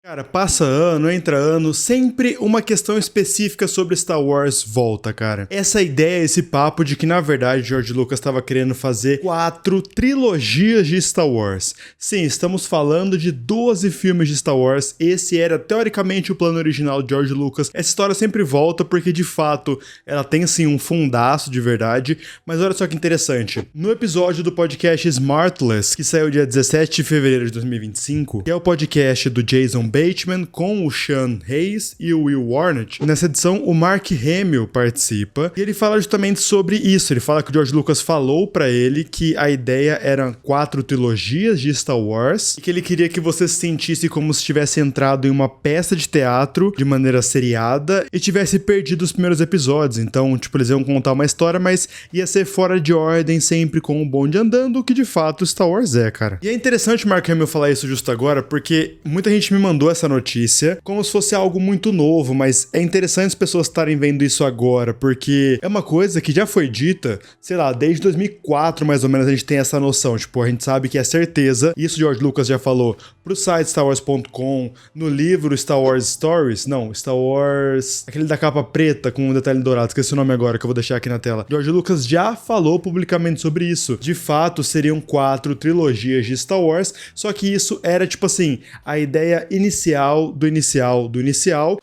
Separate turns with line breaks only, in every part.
Cara, passa ano, entra ano, sempre uma questão específica sobre Star Wars volta, cara. Essa ideia, esse papo de que, na verdade, George Lucas estava querendo fazer 4 trilogias de Star Wars. Sim, estamos falando de 12 filmes de Star Wars, esse era, teoricamente, o plano original de George Lucas. Essa história sempre volta porque, de fato, ela tem, sim, um fundaço de verdade, mas olha só que interessante. No episódio do podcast Smartless, que saiu dia 17 de fevereiro de 2025, que é o podcast do Jason Bateman com o Sean Hayes e o Will Warnett. Nessa edição, o Mark Hamill participa e ele fala justamente sobre isso. Ele fala que o George Lucas falou pra ele que a ideia eram 4 trilogias de Star Wars e que ele queria que você se sentisse como se tivesse entrado em uma peça de teatro de maneira seriada e tivesse perdido os primeiros episódios. Então, tipo, eles iam contar uma história, mas ia ser fora de ordem, sempre com o bonde andando, o que de fato Star Wars é, cara. E é interessante o Mark Hamill falar isso justo agora, porque muita gente me mandou essa notícia como se fosse algo muito novo, mas é interessante as pessoas estarem vendo isso agora, porque é uma coisa que já foi dita, sei lá, desde 2004 mais ou menos a gente tem essa noção, tipo, a gente sabe que é certeza, isso George Lucas já falou pro site StarWars.com, no livro Star Wars Stories, não, Star Wars, aquele da capa preta com um detalhe dourado, esqueci o nome agora que eu vou deixar aqui na tela. George Lucas já falou publicamente sobre isso, de fato seriam 4 trilogias de Star Wars, só que isso era tipo assim, a ideia inicial,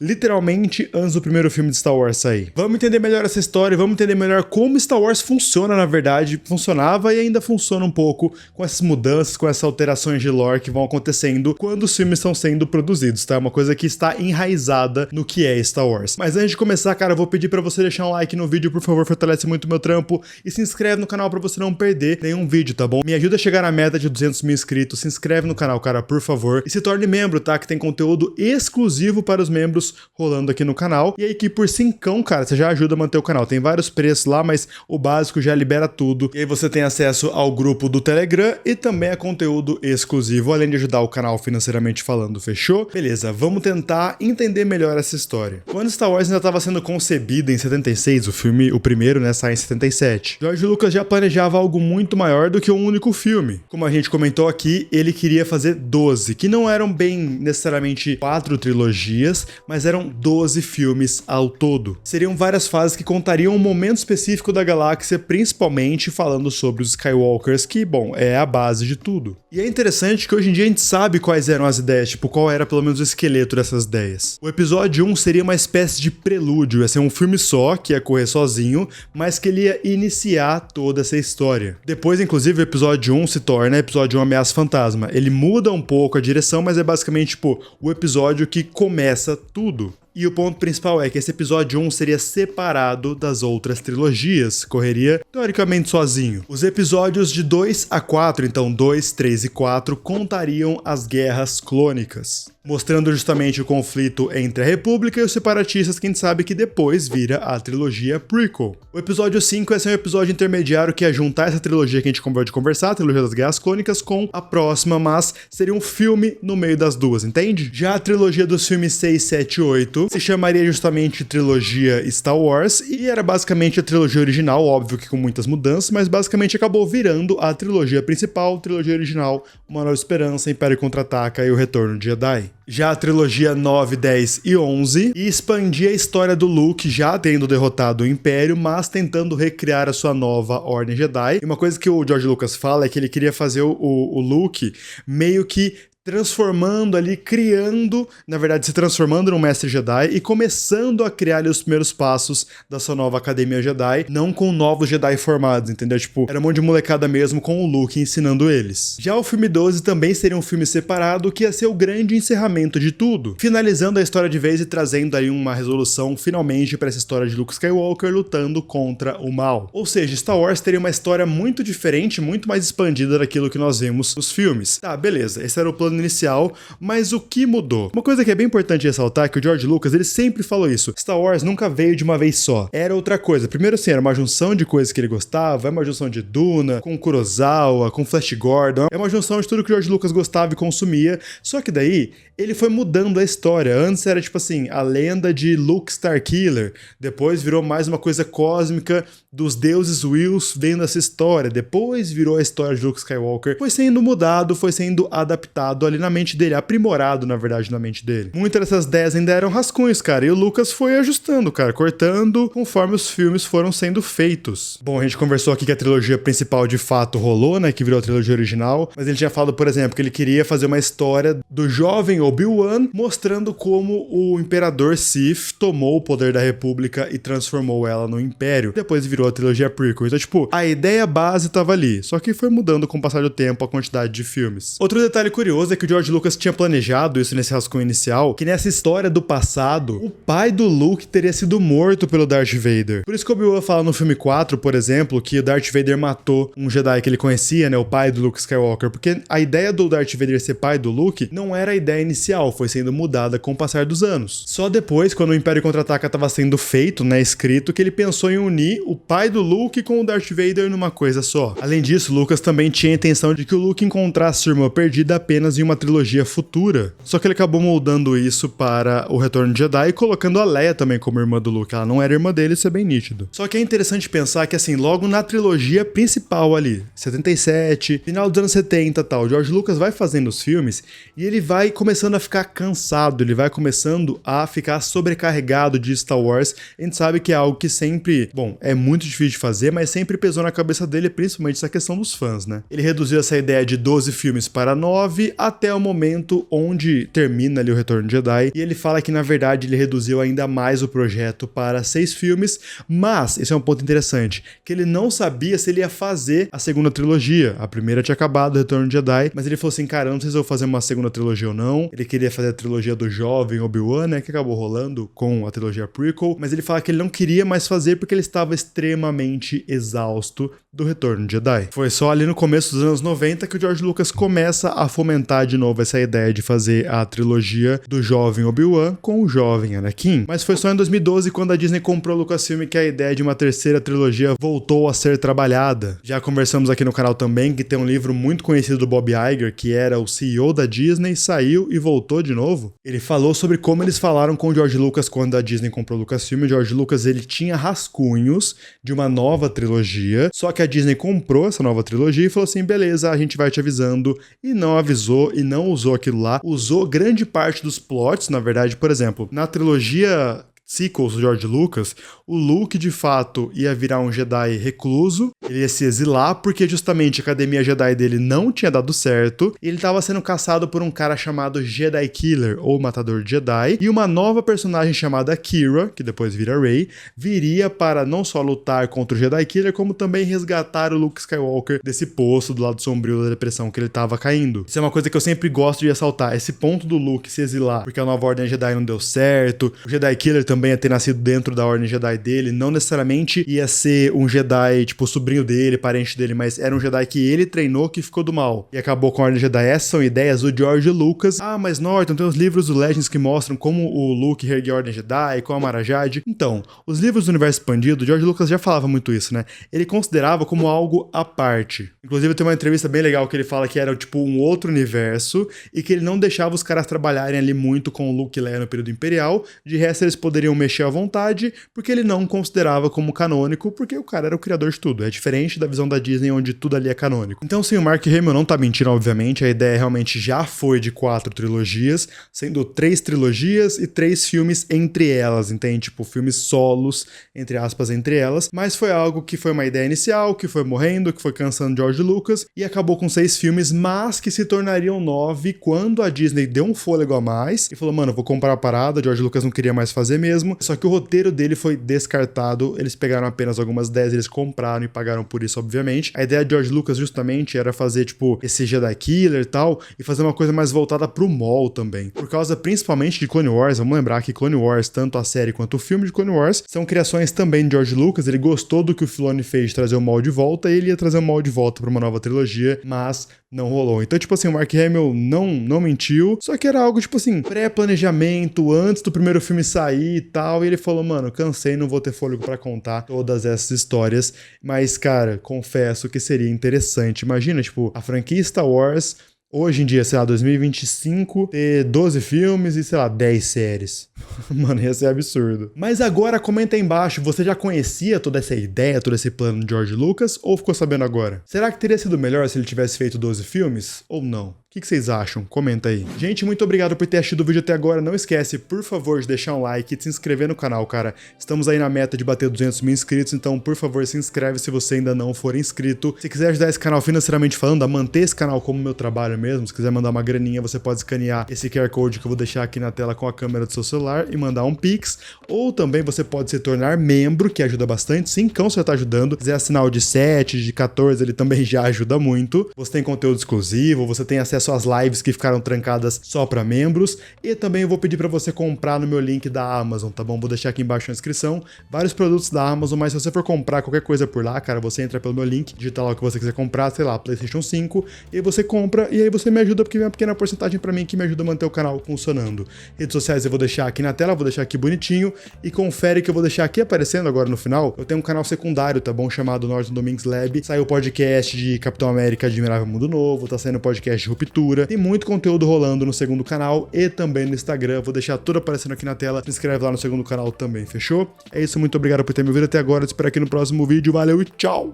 literalmente antes do primeiro filme de Star Wars sair. Vamos entender melhor essa história, vamos entender melhor como Star Wars funciona, na verdade, funcionava e ainda funciona um pouco com essas mudanças, com essas alterações de lore que vão acontecendo quando os filmes estão sendo produzidos, tá? É uma coisa que está enraizada no que é Star Wars. Mas antes de começar, cara, eu vou pedir pra você deixar um like no vídeo, por favor, fortalece muito o meu trampo e se inscreve no canal pra você não perder nenhum vídeo, tá bom? Me ajuda a chegar na meta de 200 mil inscritos, se inscreve no canal, cara, por favor, e se torne membro, tá? Que tem conteúdo exclusivo para os membros rolando aqui no canal. E aí que por 5, cara, você já ajuda a manter o canal. Tem vários preços lá, mas o básico já libera tudo. E aí você tem acesso ao grupo do Telegram e também a conteúdo exclusivo, além de ajudar o canal financeiramente falando, fechou? Beleza, vamos tentar entender melhor essa história. Quando Star Wars ainda estava sendo concebida em 76, o primeiro, né, sai em 77, George Lucas já planejava algo muito maior do que um único filme. Como a gente comentou aqui, ele queria fazer 12, que não eram bem necessariamente 4 trilogias, mas eram 12 filmes ao todo. Seriam várias fases que contariam um momento específico da galáxia, principalmente falando sobre os Skywalkers, que, bom, é a base de tudo. E é interessante que hoje em dia a gente sabe quais eram as ideias, tipo, qual era pelo menos o esqueleto dessas ideias. O episódio 1 seria uma espécie de prelúdio, ia ser um filme só, que ia correr sozinho, mas que ele ia iniciar toda essa história. Depois, inclusive, o episódio 1 se torna episódio 1 Ameaça Fantasma. Ele muda um pouco a direção, mas é basicamente, tipo, o episódio que começa tudo. E o ponto principal é que esse episódio 1 seria separado das outras trilogias, correria teoricamente sozinho. Os episódios de 2 a 4, então 2, 3 e 4, contariam as guerras clônicas, mostrando justamente o conflito entre a República e os separatistas, que a gente sabe que depois vira a trilogia prequel. O episódio 5 é um episódio intermediário que ia juntar essa trilogia que a gente acabou de conversar, a trilogia das Guerras Clônicas, com a próxima, mas seria um filme no meio das duas, entende? Já a trilogia dos filmes 6, 7 e 8 se chamaria justamente trilogia Star Wars e era basicamente a trilogia original, óbvio que com muitas mudanças, mas basicamente acabou virando a trilogia principal, trilogia original, Uma Nova Esperança, Império Contra-Ataca e O Retorno de Jedi. Já a trilogia 9, 10 e 11 e expandia a história do Luke já tendo derrotado o Império, mas tentando recriar a sua nova Ordem Jedi. E uma coisa que o George Lucas fala é que ele queria fazer o Luke meio que transformando ali, criando, na verdade se transformando num mestre Jedi e começando a criar ali os primeiros passos da sua nova Academia Jedi, não com novos Jedi formados, entendeu? Tipo, era um monte de molecada mesmo com o Luke ensinando eles. Já o filme 12 também seria um filme separado que ia ser o grande encerramento de tudo, finalizando a história de vez e trazendo aí uma resolução finalmente para essa história de Luke Skywalker lutando contra o mal. Ou seja, Star Wars teria uma história muito diferente, muito mais expandida daquilo que nós vimos nos filmes. Tá, beleza, esse era o plano inicial, mas o que mudou? Uma coisa que é bem importante ressaltar é que o George Lucas, ele sempre falou isso, Star Wars nunca veio de uma vez só, era outra coisa. Primeiro assim, era uma junção de coisas que ele gostava, é uma junção de Duna, com Kurosawa, com Flash Gordon, é uma junção de tudo que o George Lucas gostava e consumia, só que daí ele foi mudando a história. Antes era tipo assim, a lenda de Luke Starkiller, depois virou mais uma coisa cósmica dos deuses Wills vendo essa história, depois virou a história de Luke Skywalker, foi sendo mudado, foi sendo adaptado moldado ali na mente dele, aprimorado, na verdade, na mente dele. Muitas dessas ideias ainda eram rascunhos, cara, e o Lucas foi ajustando, cara, cortando conforme os filmes foram sendo feitos. Bom, a gente conversou aqui que a trilogia principal de fato rolou, né, que virou a trilogia original, mas ele tinha falado, por exemplo, que ele queria fazer uma história do jovem Obi-Wan, mostrando como o Imperador Sith tomou o poder da República e transformou ela no Império. Depois virou a trilogia prequel. Então, tipo, a ideia base tava ali, só que foi mudando com o passar do tempo a quantidade de filmes. Outro detalhe curioso é que o George Lucas tinha planejado isso nesse rascunho inicial, que nessa história do passado, o pai do Luke teria sido morto pelo Darth Vader. Por isso que o Obi-Wan fala no filme 4, por exemplo, que o Darth Vader matou um Jedi que ele conhecia, né, o pai do Luke Skywalker, porque a ideia do Darth Vader ser pai do Luke não era a ideia inicial, foi sendo mudada com o passar dos anos. Só depois, quando o Império Contra-Ataca estava sendo feito, né, escrito, que ele pensou em unir o pai do Luke com o Darth Vader numa coisa só. Além disso, Lucas também tinha a intenção de que o Luke encontrasse sua irmã perdida apenas em uma trilogia futura. Só que ele acabou moldando isso para o Retorno de Jedi e colocando a Leia também como irmã do Luke. Ela não era irmã dele, isso é bem nítido. Só que é interessante pensar que, assim, logo na trilogia principal ali, 77, final dos anos 70 e tal, o George Lucas vai fazendo os filmes e ele vai começando a ficar cansado, ele vai começando a ficar sobrecarregado de Star Wars. A gente sabe que é algo que sempre, bom, é muito difícil de fazer, mas sempre pesou na cabeça dele, principalmente essa questão dos fãs, né? Ele reduziu essa ideia de 12 filmes para 9 até o momento onde termina ali o Retorno de Jedi, e ele fala que na verdade ele reduziu ainda mais o projeto para 6 filmes, mas, esse é um ponto interessante, que ele não sabia se ele ia fazer a segunda trilogia. A primeira tinha acabado, o Retorno de Jedi, mas ele falou assim, cara, eu não sei se eu vou fazer uma segunda trilogia ou não. Ele queria fazer a trilogia do jovem Obi-Wan, né, que acabou rolando com a trilogia prequel, mas ele fala que ele não queria mais fazer porque ele estava extremamente exausto do Retorno de Jedi. Foi só ali no começo dos anos 90 que o George Lucas começa a fomentar de novo essa ideia de fazer a trilogia do jovem Obi-Wan com o jovem Anakin. Mas foi só em 2012, quando a Disney comprou o Lucasfilm, que a ideia de uma terceira trilogia voltou a ser trabalhada. Já conversamos aqui no canal também que tem um livro muito conhecido do Bob Iger, que era o CEO da Disney, saiu e voltou de novo. Ele falou sobre como eles falaram com o George Lucas quando a Disney comprou o Lucasfilm. O George Lucas, ele tinha rascunhos de uma nova trilogia, só que a Disney comprou essa nova trilogia e falou assim, beleza, a gente vai te avisando, e não avisou e não usou aquilo lá, usou grande parte dos plots, na verdade, por exemplo, na trilogia sequels do George Lucas, o Luke de fato ia virar um Jedi recluso, ele ia se exilar porque justamente a academia Jedi dele não tinha dado certo, e ele estava sendo caçado por um cara chamado Jedi Killer, ou Matador de Jedi, e uma nova personagem chamada Qi'ra, que depois vira Rey, viria para não só lutar contra o Jedi Killer, como também resgatar o Luke Skywalker desse poço do lado sombrio da depressão que ele estava caindo. Isso é uma coisa que eu sempre gosto de ressaltar, esse ponto do Luke se exilar, porque a nova Ordem Jedi não deu certo, o Jedi Killer também ia ter nascido dentro da Ordem Jedi dele, não necessariamente ia ser um Jedi, tipo, sobrinho dele, parente dele, mas era um Jedi que ele treinou que ficou do mal. E acabou com a Ordem Jedi. Essas são ideias do George Lucas. Ah, mas Norton, tem os livros do Legends que mostram como o Luke ergueu a Ordem Jedi, com a Mara Jade. Então, os livros do Universo Expandido, o George Lucas já falava muito isso, né? Ele considerava como algo à parte. Inclusive, tem uma entrevista bem legal que ele fala que era, tipo, um outro universo e que ele não deixava os caras trabalharem ali muito com o Luke e Leia no período imperial. De resto, eles poderiam mexer à vontade, porque ele não considerava como canônico, porque o cara era o criador de tudo. É diferente da visão da Disney, onde tudo ali é canônico. Então, sim, o Mark Hamill não tá mentindo, obviamente. A ideia realmente já foi de 4 trilogias, sendo 3 trilogias e 3 filmes entre elas, entende? Tipo, filmes solos, entre aspas, entre elas. Mas foi algo que foi uma ideia inicial, que foi morrendo, que foi cansando George Lucas, e acabou com 6 filmes, mas que se tornariam 9 quando a Disney deu um fôlego a mais e falou, mano, vou comprar a parada, George Lucas não queria mais fazer mesmo, só que o roteiro dele foi descartado, eles pegaram apenas algumas 10, eles compraram e pagaram por isso, obviamente. A ideia de George Lucas justamente era fazer, tipo, esse Jedi Killer e tal, e fazer uma coisa mais voltada pro Maul também. Por causa principalmente de Clone Wars, vamos lembrar que Clone Wars, tanto a série quanto o filme de Clone Wars, são criações também de George Lucas, ele gostou do que o Filoni fez de trazer o Maul de volta, e ele ia trazer o Maul de volta pra uma nova trilogia, mas não rolou. Então, tipo assim, o Mark Hamill não mentiu, só que era algo, tipo assim, pré-planejamento, antes do primeiro filme sair e tal, e ele falou, mano, cansei, não vou ter fôlego pra contar todas essas histórias, mas, cara, confesso que seria interessante. Imagina, tipo, a franquia Star Wars, hoje em dia, sei lá, 2025, ter 12 filmes e, sei lá, 10 séries. Mano, ia ser absurdo. Mas agora, comenta aí embaixo, você já conhecia toda essa ideia, todo esse plano de George Lucas, ou ficou sabendo agora? Será que teria sido melhor se ele tivesse feito 12 filmes, ou não? O que vocês acham? Comenta aí. Gente, muito obrigado por ter assistido o vídeo até agora. Não esquece, por favor, de deixar um like e de se inscrever no canal, cara. Estamos aí na meta de bater 200 mil inscritos, então, por favor, se inscreve se você ainda não for inscrito. Se quiser ajudar esse canal financeiramente falando, a manter esse canal como meu trabalho mesmo, se quiser mandar uma graninha, você pode escanear esse QR Code que eu vou deixar aqui na tela com a câmera do seu celular e mandar um Pix. Ou também você pode se tornar membro, que ajuda bastante. Sim, você já tá ajudando. Se quiser assinar o de 7, de 14, ele também já ajuda muito. Você tem conteúdo exclusivo, você tem acesso às lives que ficaram trancadas só para membros, e também eu vou pedir para você comprar no meu link da Amazon, tá bom? Vou deixar aqui embaixo na descrição vários produtos da Amazon, mas se você for comprar qualquer coisa por lá, cara, você entra pelo meu link, digita lá o que você quiser comprar, sei lá, PlayStation 5, e aí você compra, e aí você me ajuda, porque vem uma pequena porcentagem para mim que me ajuda a manter o canal funcionando. Redes sociais eu vou deixar aqui na tela, vou deixar aqui bonitinho, e confere que eu vou deixar aqui aparecendo agora no final, eu tenho um canal secundário, tá bom? Chamado Norton Domingues Lab, saiu o podcast de Capitão América Admirável Mundo Novo, tá saindo o podcast de Ruptura, tem muito conteúdo rolando no segundo canal e também no Instagram, vou deixar tudo aparecendo aqui na tela, se inscreve lá no segundo canal também, fechou? É isso, muito obrigado por ter me ouvido até agora, te espero aqui no próximo vídeo, valeu e tchau!